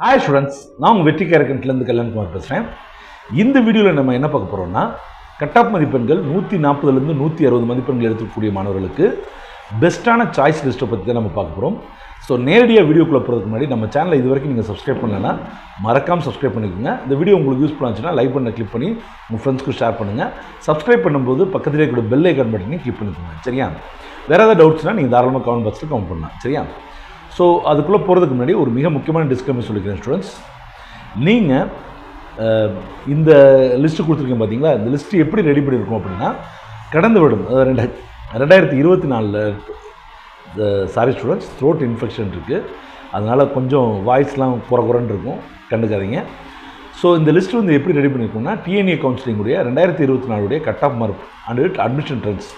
Hi students, நான் உங்கள் வெற்றி கேரக்டர்லேருந்து கல்யாண்குமார் பேசுகிறேன். இந்த வீடியோவில் நம்ம என்ன பார்க்க போகிறோம்னா, கட் ஆஃப் மதிப்பெண்கள் 140லேருந்து 160 மதிப்பெண்கள் எடுக்கக்கூடிய மாணவர்களுக்கு பெஸ்ட்டான சாய்ஸ் லிஸ்ட்டை பற்றி தான் நம்ம பார்க்க போகிறோம். ஸோ நேரடியாக வீடியோக்குள்ளே போகிறதுக்கு முன்னாடி நம்ம சேனலை இது வரைக்கும் நீங்கள் சப்ஸ்கிரைப் பண்ணலைன்னா மறக்காமல் சப்ஸ்கிரைப் பண்ணிக்கோங்க. இந்த வீடியோ உங்களுக்கு யூஸ்ஃபுல்லாக இருந்துச்சுன்னா லைக் பண்ண கிளிக் பண்ணி உங்கள் ஃப்ரெண்ட்ஸ்க்கு ஷேர் பண்ணுங்கள். சப்ஸ்கிரைப் பண்ணும்போது பக்கத்திலே கூட பெல் ஐக்கான் பட்டனையும் கிளிக் பண்ணிக்கோங்க. சரியா? வேறு ஏதாவது டவுட்ஸ்னால் நீங்கள் தாராளமாக கமெண்ட் பாக்ஸில் கமெண்ட் பண்ணலாம். சரியா? ஸோ அதுக்குள்ளே போகிறதுக்கு முன்னாடி ஒரு மிக முக்கியமான டிஸ்க்ளைமர் சொல்லிக்கிறேன் ஸ்டூடெண்ட்ஸ். நீங்கள் இந்த லிஸ்ட்டு கொடுத்துருக்கீங்க பார்த்தீங்களா, இந்த லிஸ்ட்டு எப்படி ரெடி பண்ணியிருக்கோம் அப்படின்னா, கடந்த வருடம் 2024 சாரி ஸ்டூடெண்ட்ஸ், த்ரோட் இன்ஃபெக்ஷன் இருக்குது, அதனால் கொஞ்சம் வாய்ஸ்லாம் குறன்னு இருக்கும், கண்டுக்காதீங்க. ஸோ இந்த லிஸ்ட்டு வந்து எப்படி ரெடி பண்ணியிருக்கோம்னா, டிஎன்ஏ கவுன்சிலிங்குடைய 2024 cut off mark and admission trends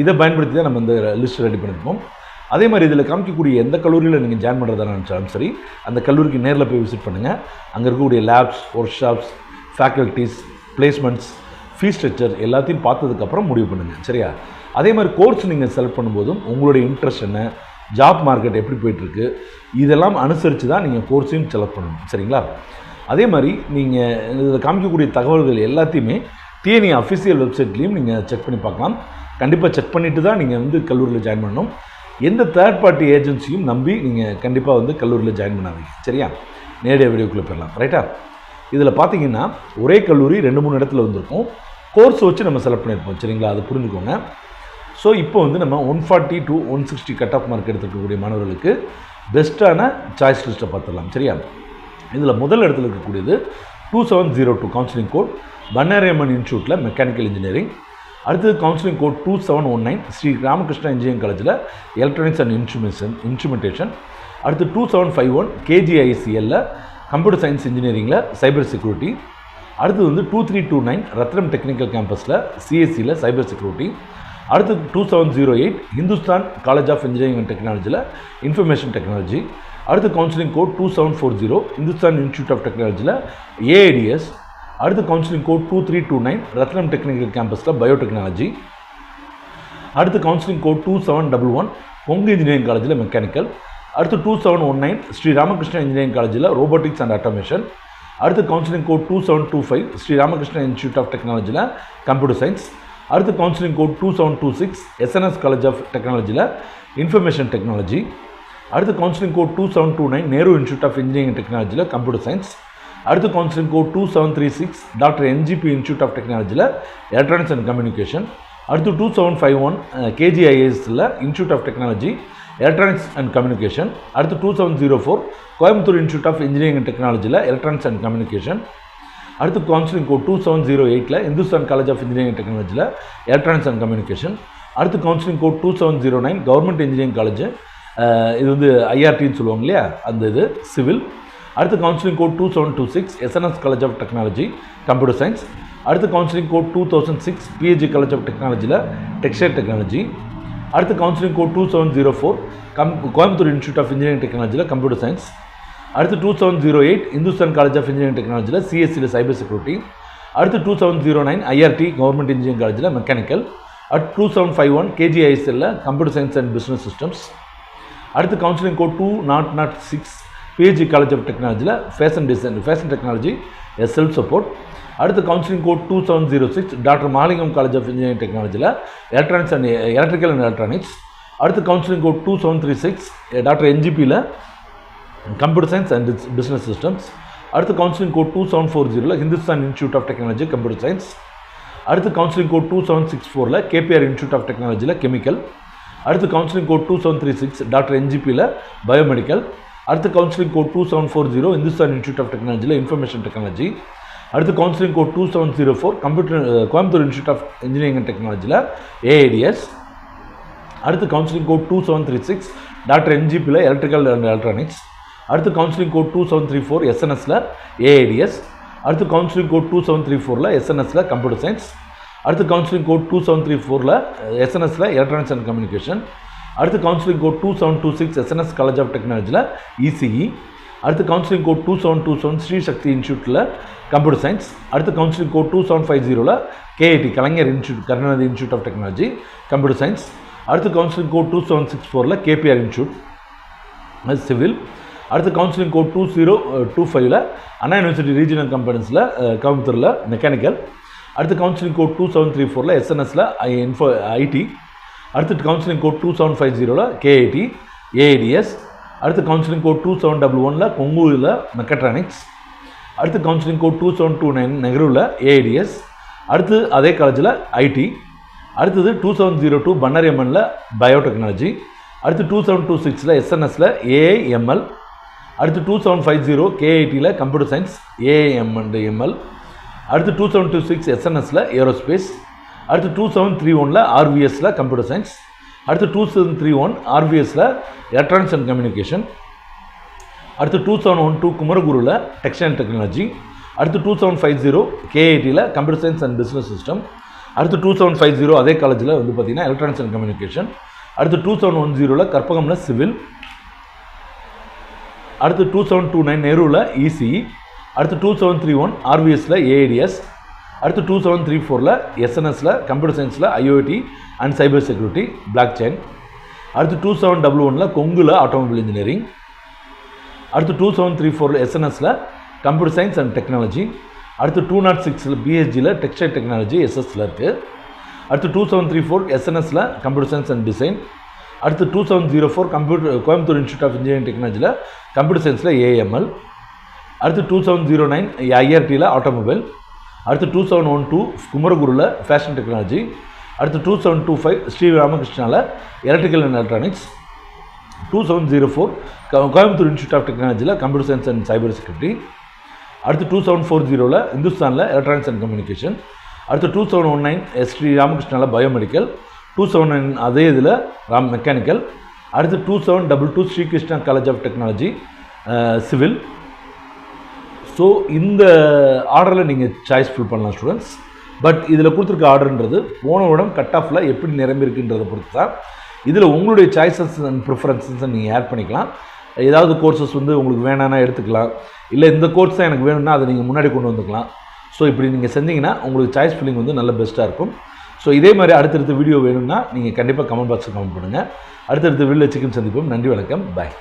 இதை பயன்படுத்தி தான் நம்ம இந்த லிஸ்ட்டு ரெடி பண்ணியிருக்கோம். அதே மாதிரி இதில் காமிக்கக்கூடிய எந்த கல்லூரியில் நீங்கள் ஜாயின் பண்ணுறதா நினச்சாலும் சரி, அந்த கல்லூரிக்கு நேரில் போய் விசிட் பண்ணுங்கள். அங்கே இருக்கக்கூடிய labs, work shops, faculties, placements, fees structure எல்லாத்தையும் பார்த்ததுக்கப்புறம் முடிவு பண்ணுங்கள். சரியா? அதே மாதிரி கோர்ஸ் நீங்கள் செலக்ட் பண்ணும்போதும் உங்களுடைய இன்ட்ரெஸ்ட் என்ன, ஜாப் மார்க்கெட் எப்படி போயிட்டுருக்கு, இதெல்லாம் அனுசரித்து தான் நீங்கள் கோர்ஸையும் செலக்ட் பண்ணணும். சரிங்களா? அதே மாதிரி நீங்கள் இதில் காமிக்கக்கூடிய தகவல்கள் எல்லாத்தையுமே டிஎன்ஏ அஃபிஷியல் வெப்சைட்லேயும் நீங்கள் செக் பண்ணி பார்க்கலாம். கண்டிப்பாக செக் பண்ணிவிட்டு தான் நீங்கள் வந்து கல்லூரியில் ஜாயின் பண்ணணும். எந்த தேர்ட் பார்ட்டி ஏஜென்சியும் நம்பி நீங்கள் கண்டிப்பாக வந்து கல்லூரியில் ஜாயின் பண்ணாதீங்க. சரியா? நேரடியாக வீடியோக்குள்ளே போயிடலாம். ரைட்டா? இதில் பார்த்தீங்கன்னா ஒரே கல்லூரி 2-3 இடத்துல வந்திருக்கும். கோர்ஸ் வச்சு நம்ம செலக்ட் பண்ணியிருப்போம். சரிங்களா? அதை புரிஞ்சுக்கோங்க. ஸோ இப்போ வந்து நம்ம 140 to 160 கட் ஆஃப் மார்க் எடுத்துருக்கக்கூடிய மாணவர்களுக்கு பெஸ்ட்டான சாய்ஸ் லிஸ்ட்டை பார்த்துடலாம். சரியா? இதில் முதல் இடத்துல இருக்கக்கூடியது 2702 கவுன்சிலிங் கோட், பன்னாரியம்மன் இன்ஸ்டியூட்டில் மெக்கானிக்கல் இன்ஜினியரிங். அடுத்தது counselling code 2719 Sri Ramakrishna engineering காலேஜில் எலக்ட்ரானிக்ஸ் அண்ட் இன்ஸ்ட்ருமெண்டேஷன். அடுத்து 2751 கேஜிஐசிஎல்ல கம்ப்யூட்டர் சயின்ஸ் இன்ஜினியரிங்கில் சைபர் செக்யூரிட்டி. அடுத்தது வந்து 2329 ரத்னம் டெக்னிக்கல் கேம்பஸில் சிஎஸ்சியில் சைபர் செக்யூரிட்டி. அடுத்தது 2708 Hindustan college of engineering and டெக்னாலஜியில் இன்ஃபர்மேஷன் டெக்னாலஜி. அடுத்து counselling code 2740 Hindustan institute of டெக்னாலஜியில் ஏஐடிஎஸ். அடுத்து கவுன்சிலிங் கோட் 2329 ரத்னம் டெக்னிக்கல் கேம்பஸில் பயோடெக்னாலஜி. அடுத்து கவுன்சிலிங் கோட் 2711 பொங்கு இன்ஜினியரிங் காலேஜில் மெக்கானிக்கல். அடுத்து 2719 ஸ்ரீ ராமகிருஷ்ணா இன்ஜினியரிங் காலேஜில் ரோபோட்டிக்ஸ் அண்ட் ஆட்டோமேஷன். அடுத்து counselling code 2725 Sri Ramakrishna institute of டெக்னாலஜியில் கம்ப்யூட்டர் சயின்ஸ். அடுத்து counselling code 2726 SNS college of டெக்னாலஜியில் இன்ஃபர்மேஷன் டெக்னாலஜி. அடுத்து counselling code 2729 Nehru institute of engineering and டெக்னாலஜியில் கம்ப்யூட்டர் சயின்ஸ். அடுத்து counselling code 2736 doctor NGP institute of டெக்னாலஜியில் எலக்ட்ரானிக்ஸ் அண்ட் கம்யூனிகேஷன். அடுத்து 2751 கேஜிஐஎஸ்ல institute of technology electronics and communication. அடுத்து 2704 Coimbatore institute of engineering and டெக்னாலஜியில் electronics and communication. அடுத்து counselling code 2708 Hindusthan college of engineering and டெக்னாலஜியில் electronics and communication. அடுத்து counselling code 2709 government engineering college, இது வந்து ஐஆர்டின்னு சொல்லுவாங்க இல்லையா, அந்த இது சிவில். அடுத்து counselling code 2726 SNS college of technology computer science. அடுத்து counselling code 2006 PSG college of டெக்னாலஜியில் டெக்ஸ்டைல் டெக்னாலஜி. அடுத்து counselling code 2704 Coimbatore institute of engineering டெக்னாலஜியில் கம்ப்யூட்டர் சயின்ஸ். அடுத்து 2708 இந்துஸ்தான் காலேஜ் ஆஃப் இன்ஜினியரிங் டெக்னாலஜியில் சிஎஸ்சியில் சைபர் செக்யூரிட்டி. அடுத்து 2709 ஐஆர்டி கவர்மெண்ட் இன்ஜினியரிங் காலேஜில் மெக்கானிக்கல். அடுத்து 2751 கேஜிஐஎஸ்எல்ல computer science and business systems. அடுத்து counselling code 2006 PSG college of டெக்னாலஜியில் ஃபேஷன் டெக்னாலஜி செல்ஃப் சப்போர்ட். அடுத்து counselling code 2706 doctor Mahalingam college of engineering டெக்னாலஜியில் electronics and electrical and electronics. அடுத்து கவுன்சிலிங் கோட் 2736 டாக்டர் என்ஜிபியில் computer science and business systems. அடுத்து counselling code 2740 Hindustan institute of technology computer science. அடுத்து counselling code 2764 KPR institute of டெக்னாலஜியில் chemical. அடுத்து counselling code 2736 doctor என்ஜிபியில் biomedical. அடுத்து counselling code 2740 Hindusthan institute of டெக்னாலஜியில் information technology. அடுத்து counselling code 2704 Coimbatore institute of engineering and டெக்னாலஜியில் AIDS. அடுத்து கவுன்சிலிங் கோட் 2736 டாக்டர் என்ஜிபியில் எலக்ட்ரிக்கல் அண்ட் எலக்ட்ரானிக்ஸ். அடுத்து கவுன்சிலிங் கோட் 2734 எஸ்என்எஸ்ல ஏஐடிஎஸ். அடுத்து கவுன்சிலிங் கோட் 2734 எஸ்என்எஸ்ல கம்ப்யூட்டர் சயின்ஸ். அடுத்து கவுன்சிலிங் கோட் 2734 எஸ்என்எஸ்ல எலக்ட்ரானிக்ஸ் அண்ட் கம்யூனிகேஷன். அடுத்து counselling code 2726 SNS college of டெக்னாலஜியில் இசிஇ. அடுத்து கவுன்சிலிங் கோட் 2727 ஸ்ரீ சக்தி இன்ஸ்டியூட்டில் கம்ப்யூட்டர் சயின்ஸ். அடுத்து counselling code 2750 KIT Kalaignar institute Karunanidhi institute of technology computer science. அடுத்து counselling code 2764 KPR institute civil. அடுத்து counselling code 2025ல் Anna university regional கம்பெனிஸில் கோயம்புத்தூரில் மெக்கானிக்கல். அடுத்து கவுன்சிலிங் கோட் 2734ல் எஸ்என்எஸில் ஐடி. அடுத்து கவுன்சிலிங் கோட் 2750ல் கேஐடி ஏஐடிஎஸ். அடுத்து கவுன்சிலிங் கோட் 2711ல் கொங்கூரில் மெக்கட்ரானிக்ஸ். அடுத்து கவுன்சிலிங் கோட் 2729 நெஹ்ருவில் ஏஐடிஎஸ். அடுத்து அதே காலேஜில் ஐடி. அடுத்தது 2702 பன்னரியம்மனில் பயோடெக்னாலஜி. அடுத்து 2726ல் எஸ்என்எஸில் ஏஐஎம்எல். அடுத்து 2750 கேஐடியில் computer science AIM and ML. அடுத்து 2726 எஸ்என்எஸில் ஏரோஸ்பேஸ். அடுத்து 2731ல் ஆர்விஎஸில் கம்ப்யூட்டர் சயின்ஸ். அடுத்து 2731 ஆர்விஎஸில் எலக்ட்ரானிக்ஸ் அண்ட் கம்யூனிகேஷன். அடுத்து 2712 குமரகுருவில் டெக்ஸ்டைல் டெக்னாலஜி. அடுத்து 2750 கேஐடியில் computer science and business system. அடுத்து 2750 அதே காலேஜில் வந்து பார்த்திங்கன்னா எலக்ட்ரானிக்ஸ் அண்ட் கம்யூனிகேஷன். அடுத்து 2710ல் கற்பகமில் சிவில். அடுத்து 2729 நெஹ்ருவில் இசிஇ. அடுத்து 2731 ஆர்விஎஸில் ஏஐடிஎஸ். அடுத்து 2734ல் எஸ்என்எஸில் கம்ப்யூட்டர் சயின்ஸில் IOT and cyber security blockchain. அடுத்து 2711ல் கொங்குல ஆட்டோமொபைல் இன்ஜினியரிங். அடுத்து 2734ல் எஸ்என்எஸில் கம்ப்யூட்டர் சயின்ஸ் அண்ட் டெக்னாலஜி. அடுத்து 206ல் பிஎஸ்ஜியில் டெக்ஸ்டைல் டெக்னாலஜி எஸ்எஸ்சில் இருக்குது. அடுத்து 2734 எஸ்என்எஸில் கம்ப்யூட்டர் சயின்ஸ் அண்ட் டிசைன். அடுத்து 2704 கோயம்புத்தூர் இன்ஸ்டியூட் ஆஃப் இன்ஜினியரிங் டெக்னாலஜியில் கம்ப்யூட்டர் சயின்ஸில் ஏஎம்எல். அடுத்து 2709 ஐஆர்டியில் ஆட்டோமொபைல். அடுத்து 2712 குமரகுருவில் ஃபேஷன் டெக்னாலஜி. அடுத்து 2725 ஸ்ரீ ராமகிருஷ்ணாவில் electrical and electronics. 2704 Coimbatore institute of டெக்னாலஜியில் computer science and cyber security. அடுத்து 2740ல் இந்துஸ்தானில் எலக்ட்ரானிக்ஸ் அண்ட் கம்யூனிகேஷன். அடுத்து 2719 ஸ்ரீ ராமகிருஷ்ணாவில் பயோமெடிக்கல். 279 அதே இதில் மெக்கானிக்கல். அடுத்து 2722 Srikrishna college of technology civil. So இந்த ஆர்டரில் நீங்கள் சாய்ஸ் ஃபில் பண்ணலாம் ஸ்டூடெண்ட்ஸ். பட் இதில் கொடுத்துருக்க ஆர்டர்ன்றது போன விடம் கட் ஆஃபில் எப்படி நிரம்பியிருக்குன்றதை பொறுத்து தான். இதில் உங்களுடைய சாய்ஸஸ் அண்ட் ப்ரிஃபரன்ஸஸை நீங்கள் ஆட் பண்ணிக்கலாம். ஏதாவது கோர்சஸ் வந்து உங்களுக்கு வேணான்னா எடுத்துக்கலாம். இல்லை இந்த கோர்ஸ் தான் எனக்கு வேணும்னா அதை நீங்கள் முன்னாடி கொண்டு வந்துக்கலாம். ஸோ இப்படி நீங்கள் செஞ்சீங்கன்னா உங்களுக்கு சாய்ஸ் ஃபில்லிங் வந்து நல்ல பெஸ்ட்டாக இருக்கும். ஸோ இதே மாதிரி அடுத்தடுத்த வீடியோ வேணும்னா நீங்கள் கண்டிப்பாக கமெண்ட் பாக்ஸில் கமெண்ட் பண்ணுங்கள். அடுத்தடுத்த வீடியோவில் சிக்கன் சந்திப்போம். நன்றி, வணக்கம், பாய்.